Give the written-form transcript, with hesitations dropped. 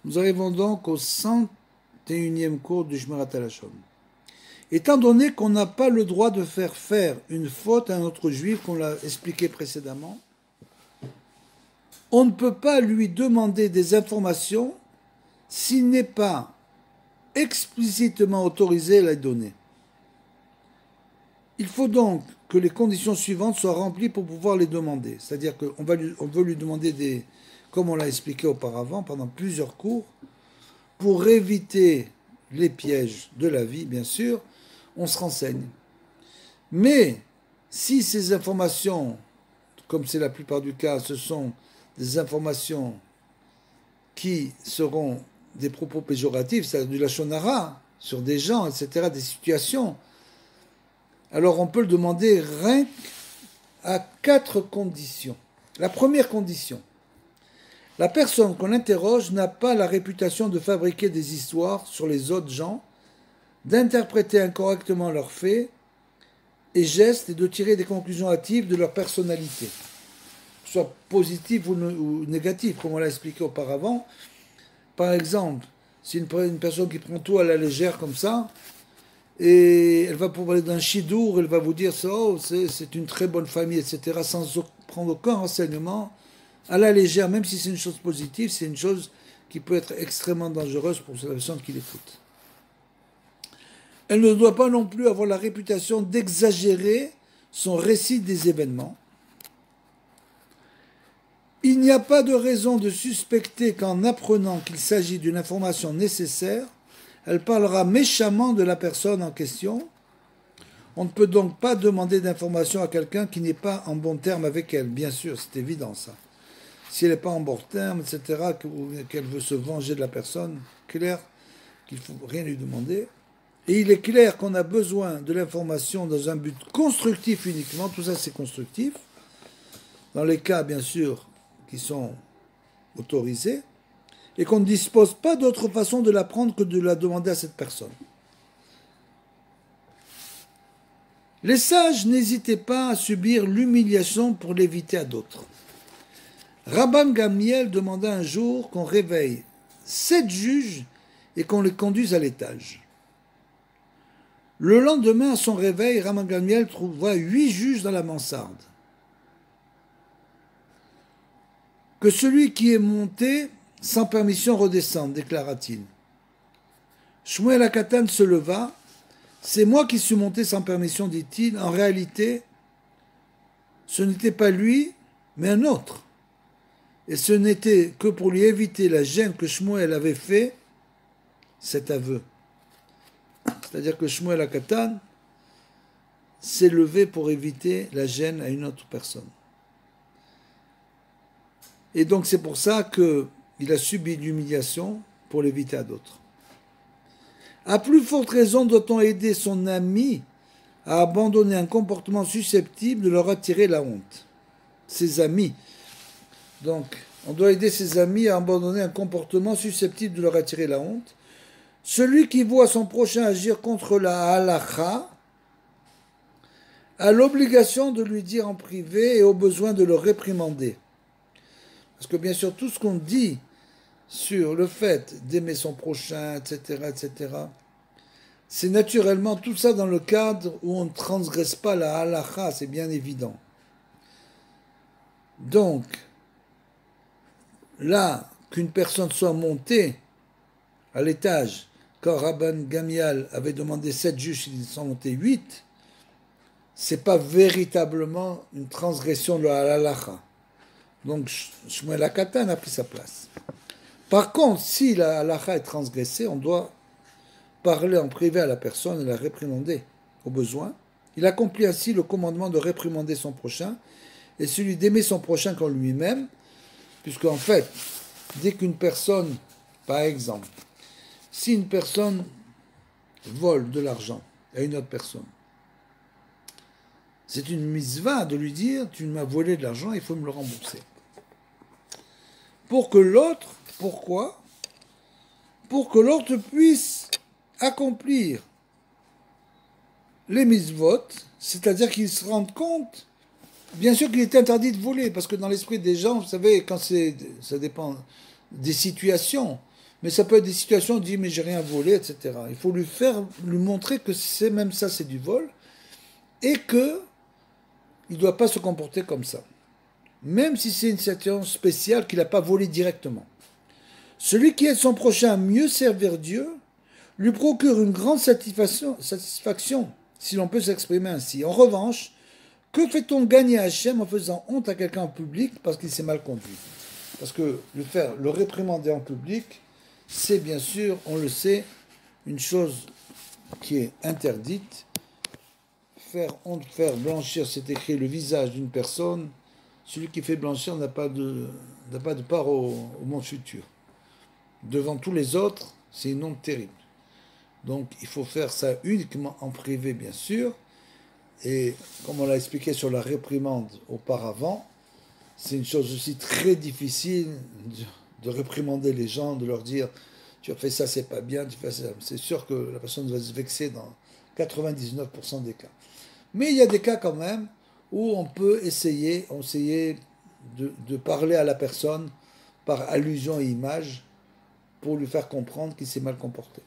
Nous arrivons donc au 101e cours du Shmirat HaLashon. Étant donné qu'on n'a pas le droit de faire une faute à un autre juif, qu'on l'a expliqué précédemment, on ne peut pas lui demander des informations s'il n'est pas explicitement autorisé à les donner. Il faut donc que les conditions suivantes soient remplies pour pouvoir les demander. C'est-à-dire qu'on veut lui demander comme on l'a expliqué auparavant, pendant plusieurs cours, pour éviter les pièges de la vie, bien sûr, on se renseigne. Mais si ces informations, comme c'est la plupart du cas, ce sont des informations qui seront des propos péjoratifs, c'est-à-dire du lachon hara, sur des gens, etc., des situations, alors on peut le demander rien à 4 conditions. La première condition, la personne qu'on interroge n'a pas la réputation de fabriquer des histoires sur les autres gens, d'interpréter incorrectement leurs faits et gestes et de tirer des conclusions hâtives de leur personnalité, que ce soit positive ou négative, comme on l'a expliqué auparavant. Par exemple, si une personne qui prend tout à la légère comme ça, et elle va parler d'un chidour, elle va vous dire oh, c'est une très bonne famille, etc., sans prendre aucun renseignement, à la légère, même si c'est une chose positive, c'est une chose qui peut être extrêmement dangereuse pour la personne qui l'écoute. Elle ne doit pas non plus avoir la réputation d'exagérer son récit des événements. Il n'y a pas de raison de suspecter qu'en apprenant qu'il s'agit d'une information nécessaire, elle parlera méchamment de la personne en question. On ne peut donc pas demander d'informations à quelqu'un qui n'est pas en bon terme avec elle. Bien sûr, c'est évident ça. Si elle n'est pas en bon terme, etc., qu'elle veut se venger de la personne, clair qu'il ne faut rien lui demander. Et il est clair qu'on a besoin de l'information dans un but constructif uniquement. Tout ça, c'est constructif. Dans les cas, bien sûr, qui sont autorisés. Et qu'on ne dispose pas d'autre façon de l'apprendre que de la demander à cette personne. Les sages n'hésitaient pas à subir l'humiliation pour l'éviter à d'autres. Rabban Gamliel demanda un jour qu'on réveille 7 juges et qu'on les conduise à l'étage. Le lendemain, à son réveil, Rabban Gamliel trouva 8 juges dans la mansarde. Que celui qui est monté sans permission redescende, déclara-t-il. Shmuel HaKatan se leva. C'est moi qui suis monté sans permission, dit-il. En réalité, ce n'était pas lui, mais un autre. Et ce n'était que pour lui éviter la gêne que Shmuel avait fait, cet aveu. C'est-à-dire que Shmuel HaKatan s'est levé pour éviter la gêne à une autre personne. Et donc c'est pour ça qu'il a subi l'humiliation pour l'éviter à d'autres. À plus forte raison doit-on aider son ami à abandonner un comportement susceptible de leur attirer la honte. Ses amis. Donc, on doit aider ses amis à abandonner un comportement susceptible de leur attirer la honte. Celui qui voit son prochain agir contre la halakha a l'obligation de lui dire en privé et au besoin de le réprimander. Parce que bien sûr, tout ce qu'on dit sur le fait d'aimer son prochain, etc., c'est naturellement tout ça dans le cadre où on ne transgresse pas la halakha, c'est bien évident. Donc, là, qu'une personne soit montée à l'étage, quand Rabban Gamliel avait demandé 7 juges, ils sont montés 8, c'est pas véritablement une transgression de la halakha. Donc, Shmuel HaKatan a pris sa place. Par contre, si la halakha est transgressée, on doit parler en privé à la personne et la réprimander au besoin. Il accomplit ainsi le commandement de réprimander son prochain et celui d'aimer son prochain comme lui-même, puisque en fait, dès qu'une personne, par exemple, si une personne vole de l'argent à une autre personne, c'est une mitzvah de lui dire « tu m'as volé de l'argent, il faut me le rembourser ». Pour que l'autre, pourquoi ? Pour que l'autre puisse accomplir les mitzvot, c'est-à-dire qu'il se rende compte, bien sûr qu'il est interdit de voler, parce que dans l'esprit des gens, vous savez, ça dépend des situations, Mais ça peut être des situations où on dit mais j'ai rien volé, etc. Il faut lui montrer que c'est même ça, c'est du vol, et que il ne doit pas se comporter comme ça. Même si c'est une situation spéciale qu'il n'a pas volé directement. Celui qui aide son prochain à mieux servir Dieu lui procure une grande satisfaction, si l'on peut s'exprimer ainsi. En revanche, que fait-on gagner à Hachem en faisant honte à quelqu'un en public parce qu'il s'est mal conduit? Parce que le réprimander en public, c'est bien sûr, on le sait, une chose qui est interdite. Faire blanchir, c'est écrit le visage d'une personne. Celui qui fait blanchir n'a pas de part au monde futur. Devant tous les autres, c'est une honte terrible. Donc il faut faire ça uniquement en privé, bien sûr. Et comme on l'a expliqué sur la réprimande auparavant, c'est une chose aussi très difficile de réprimander les gens, de leur dire tu as fait ça, c'est pas bien, tu fais ça. C'est sûr que la personne va se vexer dans 99% des cas. Mais il y a des cas quand même où on peut essayer de parler à la personne par allusion et image pour lui faire comprendre qu'il s'est mal comporté.